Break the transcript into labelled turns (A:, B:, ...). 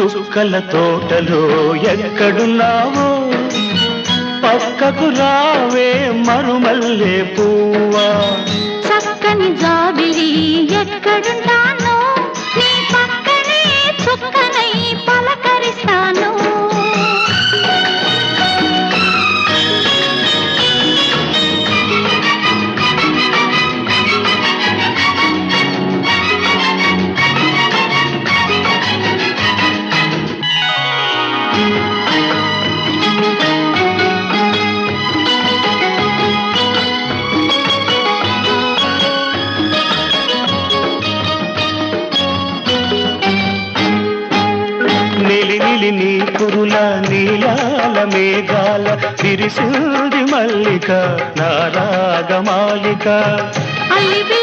A: చుక్కల తోటలో ఎక్కడున్నావో పక్కకు రావే మరుమల్లె పువ్వా
B: చక్కని జాబిలి ఎక్కడుంటానో నీ పక్కనే చుక్కనై పలకరిస్తాను
A: నిలి నీ కురుల నీలాల మేఘాల విరిసింది మల్లిక నారాగమాలిక
B: అల్లి